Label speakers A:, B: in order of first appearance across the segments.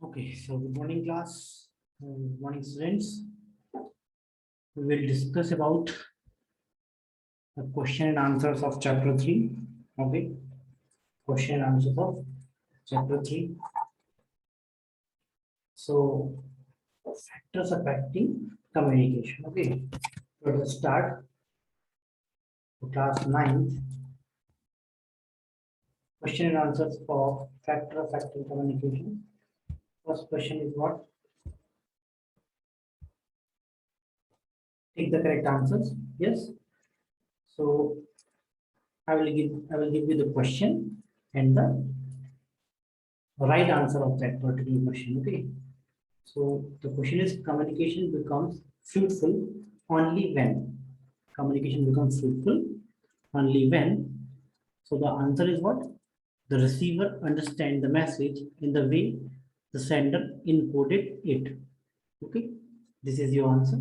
A: Okay, so good morning class, good morning students. We will discuss about the question and answers of chapter 3. Okay, question and answers of chapter 3. So, factors affecting communication. Okay, so let's start class 9th. Question and answers for factor affecting communication. First question is what? Take the correct answers. Yes. So I will give you the question and the right answer of that particular question. Okay. So the question is communication becomes fruitful only when. Communication becomes fruitful only when. So the answer is what? The receiver understands the message in the way the sender encoded it. Okay. This is your answer.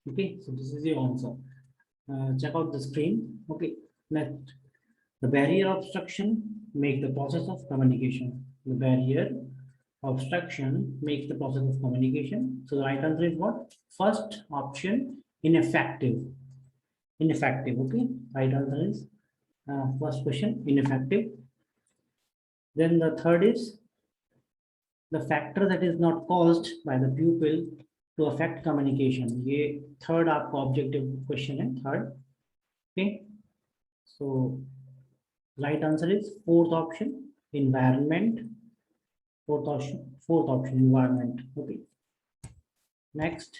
A: Okay. So this is your answer. Check out the screen. Okay. Next. The barrier obstruction make the process of communication. The barrier obstruction makes the process of communication. So the right answer is what? First option, ineffective. Ineffective, okay? Right answer is first question, ineffective. Then the third is the factor that is not caused by the pupil to affect communication. ये third आपका objective question है, third. Okay. So right answer is fourth option, environment. Fourth option, environment. Okay. Next.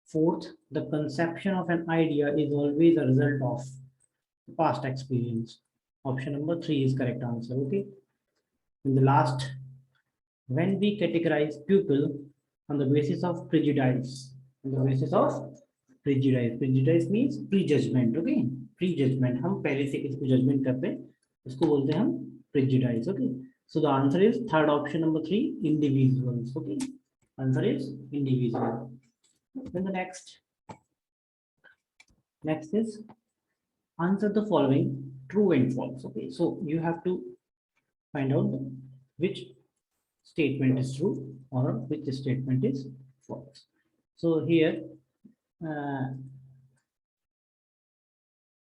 A: Fourth, the conception of an idea is always a result of past experience. Option number 3 is correct answer. Okay. In the last, when we categorize people on the basis of prejudice, on the basis of prejudice means prejudgment. Okay, prejudgment. हम पहले से किसी को judgment करते हैं, उसको बोलते हैं हम prejudice. Okay. So the answer is third option number 3, individuals. Okay. Answer is individual. Then the next is answer the following true and false. Okay, so you have to find out which statement is true or which statement is false. So here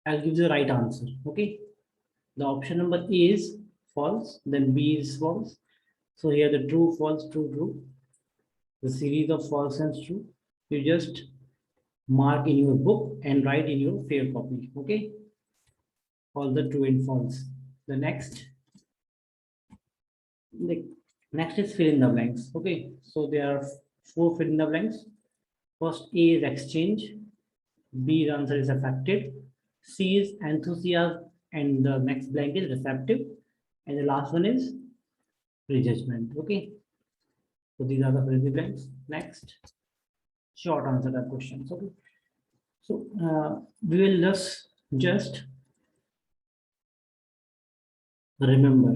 A: I'll give you the right answer. Okay, the option number A is false, then B is false. So here the true, false, true, true, the series of false and true, you just mark in your book and write in your fair copy. Okay, all the true and false. The next is fill in the blanks. Okay, so there are 4 fill in the blanks. First A is exchange, B answer is affected, C is enthusiasm, and the next blank is receptive, and the last one is prejudgment. Okay, so these are the fill in the blanks. Next, short answer to questions. Okay, so we will just remember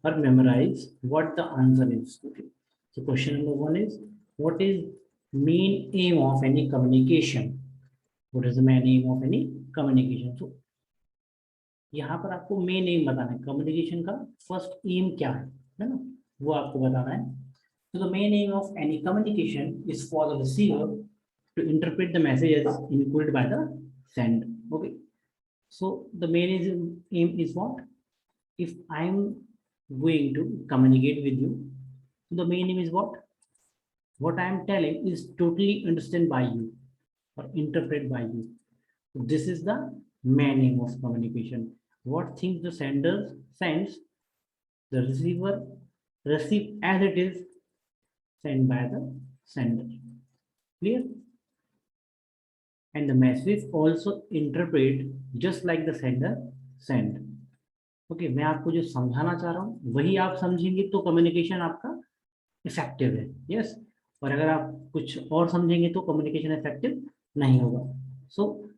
A: or memorize what the answer is. Okay, so question number 1 is what is main aim of any communication? What is the main aim of any communication? So यहाँ पर आपको main M बताना है communication का first M क्या है ना, वो आपको बताना है. So the main aim of any communication is for the receiver to interpret the messages encoded by the sender. Okay, so the main aim is what? If I'm going to communicate with you, the main aim is what? What I am telling is totally understood by you or interpreted by you. So this is the main aim of communication. What things the sender sends, the receiver receive as it is sent by the sender. Clear? And the message also interpret just like the sender sent. Okay, मैं आपको जो समझाना चाह रहा हूँ वही आप समझेंगे तो कम्युनिकेशन आपका इफेक्टिव है. यस, और अगर आप कुछ और समझेंगे तो कम्युनिकेशन इफेक्टिव नहीं होगा. सो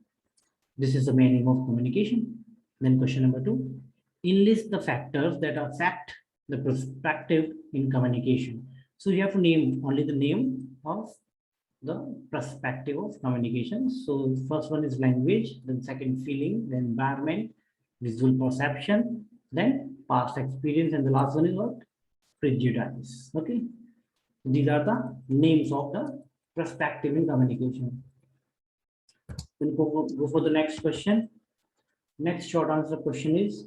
A: this is the main aim of communication. Then question number 2, enlist the factors that affect the perspective in communication. So you have to name only the name of the perspective of communication. So first one is language, then second feeling, then environment, visual perception, then past experience, and the last one is what? prejudice. Okay, these are the names of the perspective in communication. Then go for the next question. Next short answer question is,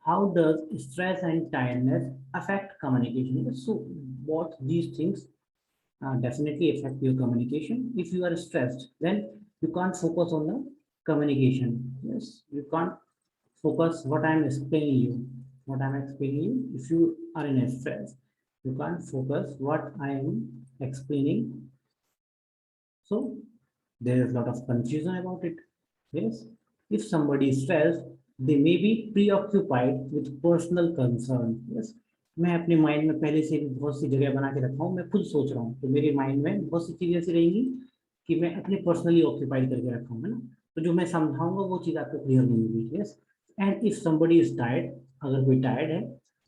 A: how does stress and tiredness affect communication? So both these things definitely affect your communication. If you are stressed, then you can't focus on the communication. Yes, you can't focus what I'm explaining you. What I'm explaining you. If you are in a stress, you can't focus what I am explaining. So there is a lot of confusion about it. Yes, if somebody is stressed, they may be preoccupied with personal concern. Yes, मैं अपने mind में पहले से बहुत सी जगह बना के रखा हूँ, मैं खुद सोच रहा हूँ, तो मेरे माइंड में बहुत सी चीजें ऐसी रहेंगी कि मैं अपने पर्सनली ऑक्यूपाइड करके रखा हूँ, है ना। तो जो मैं समझाऊंगा वो चीज आपको क्लियर नहीं होगी। Yes, and if somebody is tired, अगर कोई टायर्ड है,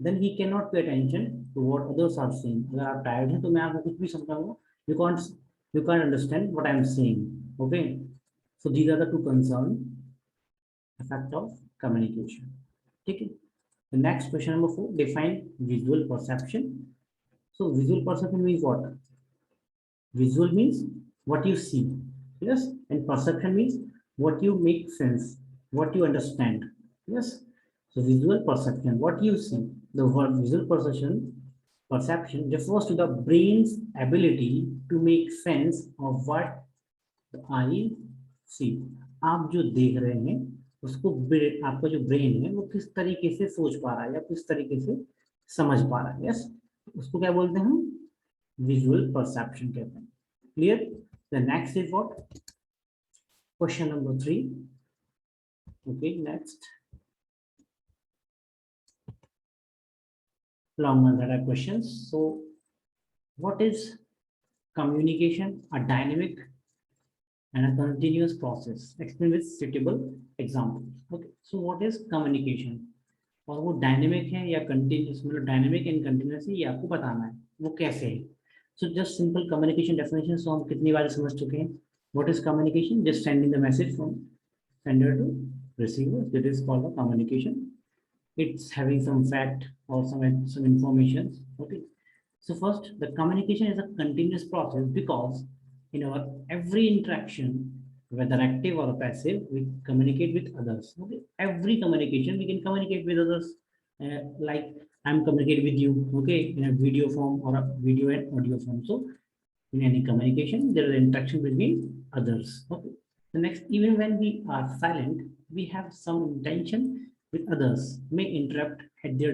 A: then he can not pay attention to what others are saying. अगर आप टायर्ड हैं तो मैं आपको कुछ भी समझाऊंगा, you can't understand what I am saying. Okay, so these are the two concern effect of communication. Okay, the next question number 4, define visual perception. So visual perception means what? Visual means what you see, yes, and perception means what you make sense, what you understand. Yes, so visual perception, what you see. The word visual perception refers to the brain's ability to make sense of what I see. आप जो देख रहे हैं उसको आपका जो brain है वो किस तरीके से सोच पा रहा है या किस तरीके से समझ पा रहा है। यस, उसको क्या बोलते हैं? विजुअल परसेप्शन कहते हैं। Clear? The next is what? Question number 3. Okay, next long answer questions. So what is communication? A dynamic and a continuous process. Explain with suitable examples. Okay, so what is communication? और वो dynamic है या continuous, मतलब dynamic and continuous है, ये आपको बताना है वो कैसे है। So just simple communication definition तो हम कितनी बार समझ चुके हैं। What is communication? Just sending the message from sender to receiver, that is called the communication. It's having some fact or some information. Okay, so first, the communication is a continuous process because in our every interaction, whether active or passive, we communicate with others. Okay, every communication we can communicate with others. Like I'm communicating with you, okay, in a video form or a video and audio form. So in any communication, there is interaction between others. Okay, the next, even when we are silent, we have some intention with others, may interrupt at their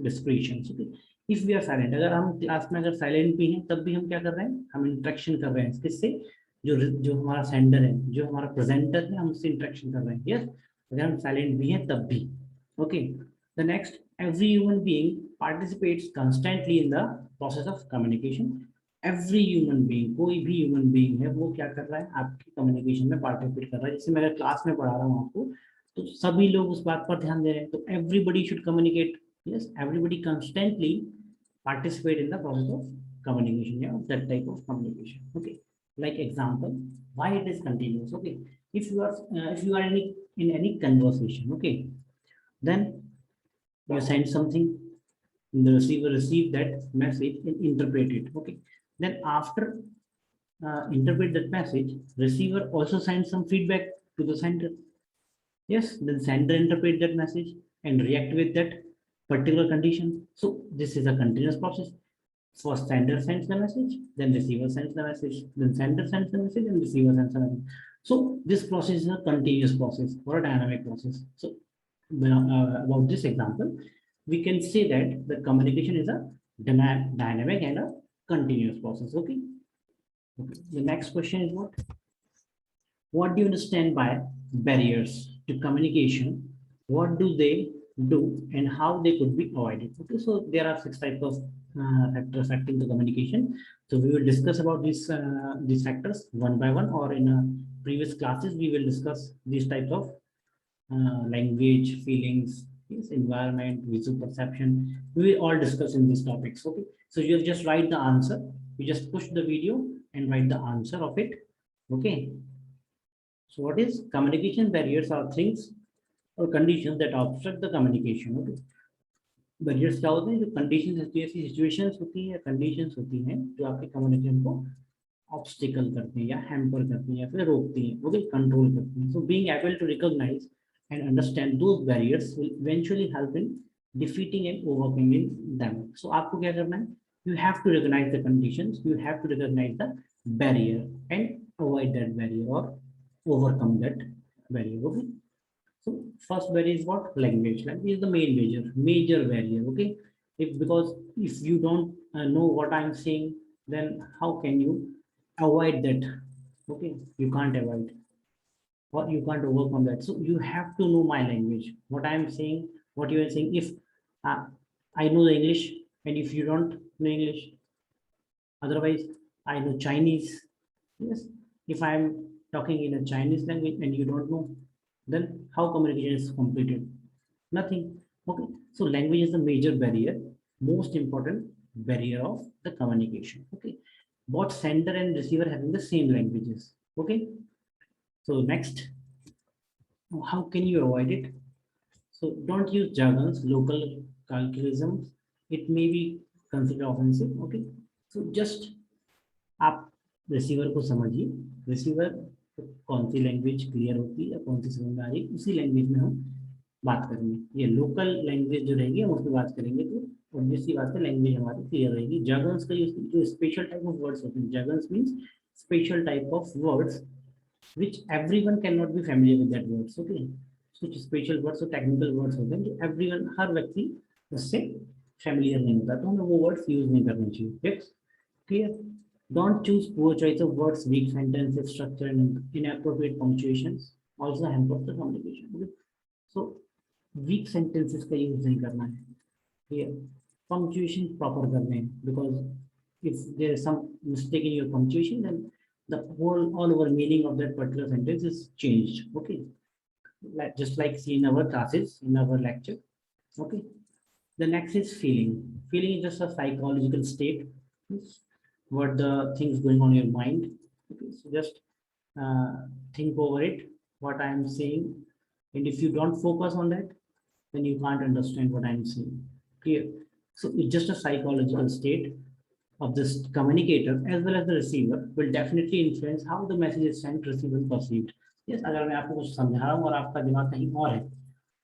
A: discretion. Okay, if we are silent, अगर हम class में अगर silent भी हैं तब भी हम क्या कर रहे हैं? हम इंटरेक्शन कर रहे हैं किससे? जो हमारा सेंडर है, जो हमारा प्रेजेंटर है, हम उससे इंटरेक्शन कर रहे हैं। यस, अगर हम साइलेंट भी हैं तब भी। Okay, the next, every human being participates constantly in the process of communication. Every human being, कोई भी ह्यूमन बीइंग है वो क्या कर रहा है? आपकी कम्युनिकेशन में पार्टिसिपेट कर रहा है। जैसे मैं अगर क्लास में पढ़ा रहा हूँ आपको, तो सभी लोग उस बात पर ध्यान दे रहे हैं, तो everybody should communicate. Yes, everybody constantly participate in the process of communication या that type of communication. Okay, like example, why it is continuous. Okay, if you are in any conversation, okay, then you send something, the receiver receive that message and interpret it. Okay, then after interpret that message, receiver also sends some feedback to the sender. Yes, then sender interpret that message and react with that particular condition. So this is a continuous process. First sender sends the message, then receiver sends the message, then sender sends the message, and receiver sends the message. So this process is a continuous process or a dynamic process. So about this example, we can say that the communication is a dynamic and a continuous process. Okay. Okay. The next question is what? What do you understand by barriers to communication? What do they do and how they could be avoided? Okay, so there are 6 types of factors affecting the communication. So we will discuss about these factors one by one, or in previous classes we will discuss these types of language, feelings, yes, environment, visual perception. We will all discuss in these topics. Okay, so you just write the answer. You just push the video and write the answer of it. Okay, so what is communication? Barriers are things or conditions that obstruct the communication. Okay, barriers क्या होते हैं, जो condition, ऐसी situations होती हैं या conditions होती हैं जो आपके कम्युनिकेशन को ऑब्स्टिकल करती हैं या हैम्पर करती हैं या फिर रोकती हैं, वो भी कंट्रोल करती हैं. So being able to recognise and understand those barriers will eventually help in defeating and overcoming them. So आपको क्या करना है, you have to recognize the conditions, you have to recognize the barrier and avoid that barrier or overcome that barrier. Okay. So first barrier is what? Language. Language is the major barrier. Okay. Because if you don't know what I'm saying, then how can you avoid that? Okay, you can't avoid or you can't overcome that. So you have to know my language, what I'm saying, what you are saying. If uh, I know the English, and if you don't know English, otherwise I know Chinese. Yes, if I'm talking in a Chinese language and you don't know, then how communication is completed? Nothing. Okay, so language is the major barrier, most important barrier of the communication. Okay, both sender and receiver having the same languages. Okay, so next, how can you avoid it? So don't use jargons, local colloquialisms. It may be considered offensive. Okay, so just आप receiver को समझिए, receiver कौन सी language clear होती है या कौन सी समझ में आ रही है, उसी लैंग्वेज में हम बात करेंगे. ये लोकल लैंग्वेज जो रहेगी हम उस पर बात करेंगे, तो ऑब्वियसली बात है लैंग्वेज हमारी क्लियर रहेगी. जर्गन्स का जो स्पेशल टाइप ऑफ वर्ड्स होते हैं, jargons means special type of words which everyone cannot be familiar with that words. Okay, कुछ स्पेशल वर्ड्स और टेक्निकल वर्ड्स होते हैं जो एवरीवन, हर व्यक्ति उससे फैमिलियर नहीं होता, तो हमें वो वर्ड्स यूज नहीं करने चाहिए. Clear? Don't choose poor choice of words, weak sentences, structure, and inappropriate punctuations. Also hampers the communication. Okay? So weak sentences का यूज नहीं करना है. Clear? Punctuation proper करने हैं, because if there is some mistake in your punctuation, then the whole all over meaning of that particular sentence is changed. Okay, like just like see in our classes, in our lecture. Okay, the next is feeling. Feeling is just a psychological state. It's what the things going on in your mind. Okay, so just think over it, what I am saying, and if you don't focus on that, then you can't understand what I am saying. Clear? So it's just a psychological state of this communicator as well as the receiver will definitely influence how the message is sent, received, and perceived. Yes, अगर मैं आपको कुछ समझा रहा हूँ और आपका दिमाग कहीं और है,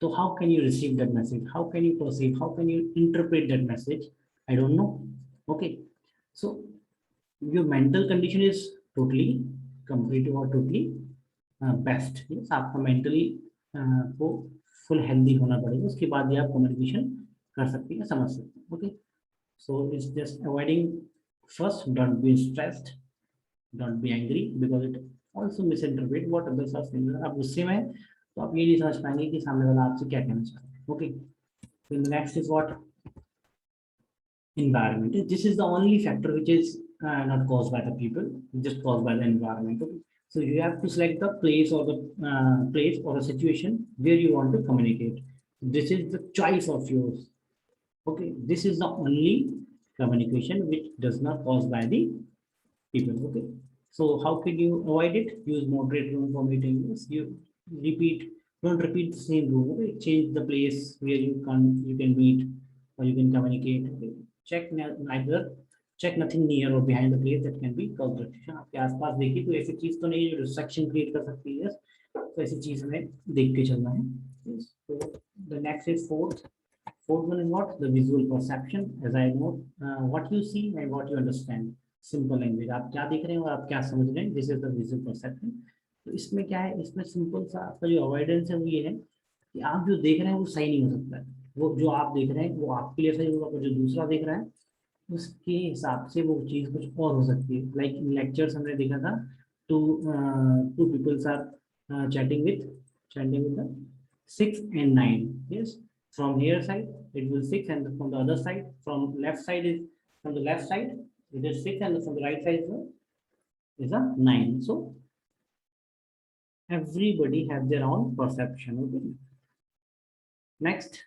A: तो how can you receive that message? How can you perceive? How can you interpret that message? I don't know. Okay, so your mental condition is totally complete or totally best. Yes, आपको mentally को full healthy होना पड़ेगा, उसके बाद ही आप communication कर सकते हैं, समझ सकते हैं. Okay, so it's just avoiding. First, don't be stressed, don't be angry, because it also misinterpret what others are saying. आप गुस्से में हैं, तो आप ये नहीं समझ पाएंगे कि सामने वाला आपसे क्या कहना चाहता है. Okay, then the next is what? Environment. This is the only factor which is not caused by the people, just caused by the environment. Okay? So you have to select the place or the place or a situation where you want to communicate. This is the choice of yours. Okay, this is the only communication which does not caused by the people. Okay, so how can you avoid it? Use moderate room for meetings. You repeat, don't repeat the same room. Okay, change the place where you can meet or you can communicate. Okay, check neither, check nothing near or behind the place that can be cause distraction. आपके आसपास देखिए कोई ऐसी चीज तो नहीं है जो डिस्ट्रैक्शन क्रिएट कर सकती है. तो ऐसी चीज हमें देख के चलना है. So the next is fourth one is what? The visual perception. As I know, what you see and what you understand. Simple language, आप क्या देख रहे हैं और आप क्या समझ रहे हैं, this is the visual perception. तो इसमें क्या है, इसमें सिंपल सा आपका जो अवॉइडेंस है वो ये है कि आप जो देख रहे हैं वो सही नहीं हो सकता है. वो जो आप देख रहे हैं वो आपके लिए सही होगा, पर जो दूसरा देख रहा है उसके हिसाब से वो चीज़ कुछ और हो सकती है. लाइक इन लेक्चर्स हमने देखा था, two two peoples are chatting with the 6 and 9. Yes, from here side it will 6, and from the other side, from left side is, from the left side it is 6, and from the right side is a 9. So everybody have their own perception. Okay, next,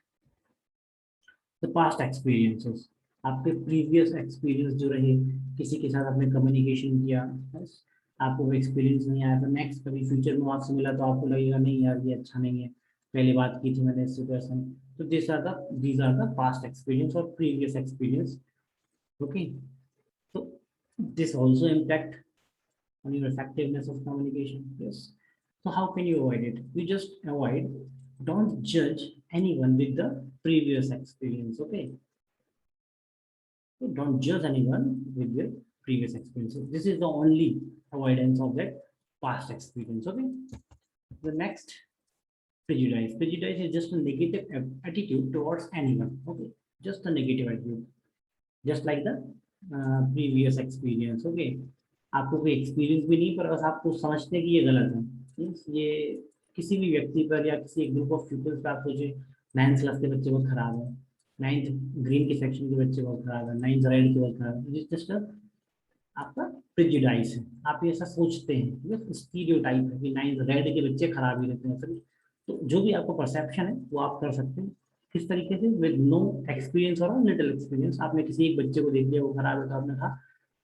A: the past experiences. आपके previous experience जो रहे, किसी के साथ आपने communication किया, बस आपको वो एक्सपीरियंस नहीं आया, तो नेक्स्ट कभी फ्यूचर में आपसे मिला तो आपको लगेगा नहीं यार ये अच्छा नहीं है, पहले बात की थी मैंने इससे, तो ऐसा नहीं. So these are the past experience or previous experience. Okay. So this also impact on your effectiveness of communication. Yes. So how can you avoid it? You just avoid. Don't judge anyone with the previous experience. Okay. So don't judge anyone with their previous experiences. This is the only avoidance of that past experience. Okay. The next, prejudice. Prejudice is just a negative attitude towards anyone. Okay. Just a negative attitude. Just like the previous experience. Okay. आपको कोई experience भी नहीं पर बस आपको समझते हैं कि ये गलत है। Means ये किसी भी व्यक्ति पर या किसी एक ग्रुप ऑफ पीपल्स पर आप सोचे 9th क्लास के बच्चे बहुत खराब है, 9th ग्रीन के सेक्शन के बच्चे बहुत खराब है, 9th रेड के बहुत खराब है, जस्ट आपका प्रेजुडाइस है, आप ऐसा सोचते हैं, ये स्टीरियोटाइप है कि 9th रेड के बच्चे खराब ही रहते हैं सभी। तो जो भी आपको परसेप्शन है वो आप कर सकते हैं किस तरीके से, विद नो एक्सपीरियंस और लिटिल एक्सपीरियंस। आपने किसी एक बच्चे को देख लिया वो खराब है तो आपने कहा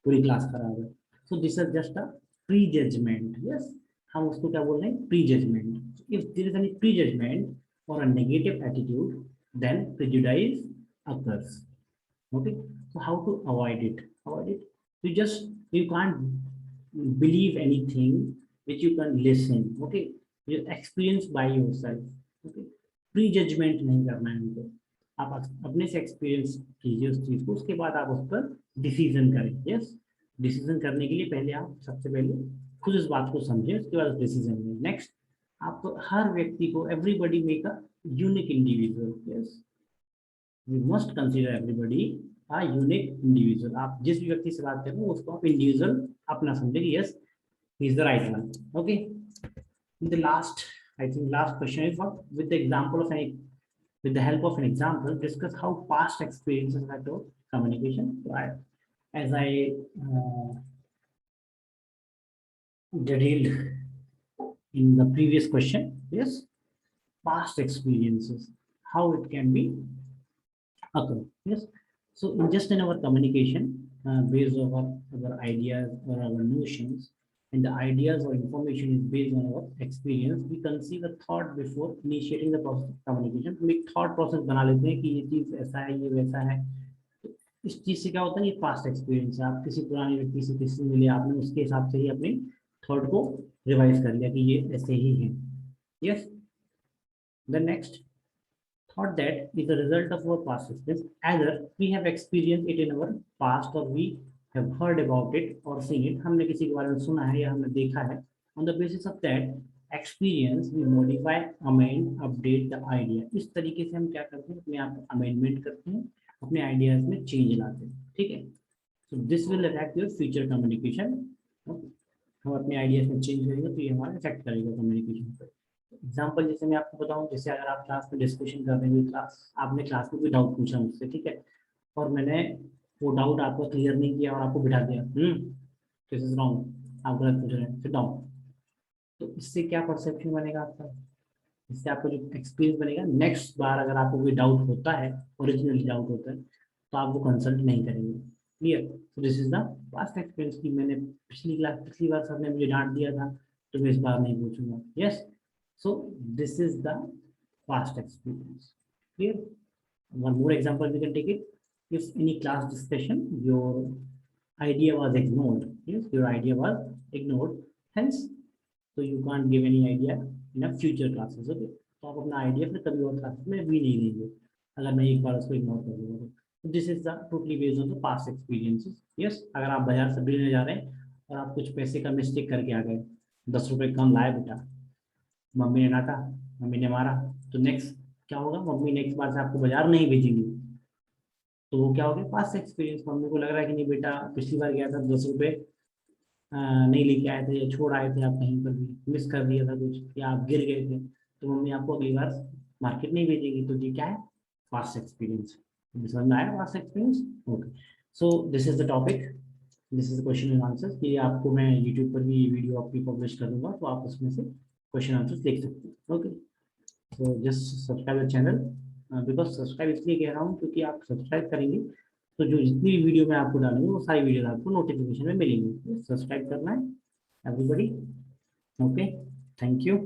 A: पूरी क्लास खराब है। So this is just a prejudgement. Yes, हम उसको क्या बोल रहे हैं, prejudgement. If there is any prejudgement और a negative attitude then prejudice occurs. Okay, so how to avoid it? Avoid it. You can't believe anything which you can listen. Okay, you experience by yourself. Okay, pre-judgement नहीं करना है उनको। आप अपने से experience कीजिए उस चीज को, उसके बाद आप उस पर डिसीजन करें। यस, डिसीजन करने के लिए पहले आप सबसे पहले खुद इस बात को समझें, उसके बाद डिसीजन लें। नेक्स्ट, आप हर व्यक्ति को, everybody make a unique individual. Yes, you must consider everybody a unique individual. आप जिस भी व्यक्ति से बात कर रहे हो उसको आप इंडिविजुअल अपना समझे कि yes he is the right one. Okay, the last, I think last question is what, with the example of any, with the help of an example, discuss how past experiences affect our communication. So as I detailed in the previous question, yes, past experiences, how it can be occur. Yes, so in our communication, based on our ideas or our notions, and the ideas or information is based on our experience, we conceive a thought before initiating the process of communication. हम एक thought process बना लेते हैं कि ये चीज ऐसा है, ये वैसा है। तो इस चीज से क्या होता है, ये past experience है। आप किसी पुराने व्यक्ति से किसी मिले, आपने उसके हिसाब से ही अपने thought को रिवाइज कर लिया कि ये ऐसे ही है। Yes, the next thought that is the result of our past experience. Either we have experienced it in our past or we have heard about it or seen it. हमने किसी के बारे में सुना है या हमने देखा है। On the basis of that experience, we modify, amend, update the idea. इस तरीके से हम क्या करते हैं, अपने आप अमेंडमेंट करते हैं, अपने आइडियाज में चेंज लाते हैं। ठीक है, so this will affect your future communication. हम अपने आइडियाज में चेंज करेंगे तो ये हमारा इफेक्ट करेगा कम्युनिकेशन पर। एग्जाम्पल जैसे मैं आपको बताऊं, जैसे अगर आप क्लास में डिस्कशन कर रहे हैं, क्लास आपने क्लास में कोई डाउट पूछा मुझसे, ठीक है, और मैंने वो डाउट आपको क्लियर नहीं किया और आपको बिठा दिया, दिस इज रॉन्ग, आप गलत पूछ रहे हैं, सिट डाउन। तो इससे क्या परसेप्शन बनेगा आपका, इससे आपको जो एक्सपीरियंस बनेगा, नेक्स्ट बार अगर आपको कोई डाउट होता है, ओरिजिनली डाउट होता है, तो आप वो कंसल्ट नहीं करेंगे। क्लियर? तो this is the past experience की मैंने पिछली बार सर ने मुझे डांट दिया था तो मैं इस बार नहीं पूछूंगा। Yes, so this is the past experience. Clear? One more example we can take it. If any class discussion your idea was ignored, yes, your idea was ignored, hence so you can't give any idea in a future classes. Okay, तो आप अपना idea फिर कभी और classes में भी नहीं देंगे अगर मैं एक बार उसको इग्नोर कर दूंगा। तो this is the totally based on the past experiences. Yes, अगर आप बाजार से लेने जा रहे हैं और आप कुछ पैसे का मिस्टेक करके आ गए, 10 रुपए कम लाए बेटा, मम्मी ने डांटा, मम्मी ने मारा, तो नेक्स्ट क्या होगा, मम्मी नेक्स्ट बार से आपको बाजार नहीं भेजेंगी। तो वो क्या हो गया, पास्ट एक्सपीरियंस। मम्मी को लग रहा है कि नहीं बेटा पिछली बार गया था 10 रुपए नहीं लेके आए थे या छोड़ आए थे आप कहीं पर भी, मिस कर दिया था कुछ या आप गिर गए थे, तो मम्मी आपको अगली बार मार्केट नहीं भेजेगी। तो ये क्या है, पास्ट एक्सपीरियंस। समझ में आया past experience? Okay, so this is the topic, this is question and answer. ये आपको मैं यूट्यूब पर भी वीडियो आपकी पब्लिश कर दूंगा, तो आप उसमें से क्वेश्चन आंसर देख सकते हैं। Okay, so just subscribe the channel, because subscribe इसलिए कह रहा हूँ क्योंकि आप सब्सक्राइब करेंगे तो जो जितनी भी वीडियो मैं आपको डालूंगी वो सारी वीडियो आपको नोटिफिकेशन में मिलेंगी। सब्सक्राइब करना है एवरीबॉडी। Okay, thank you.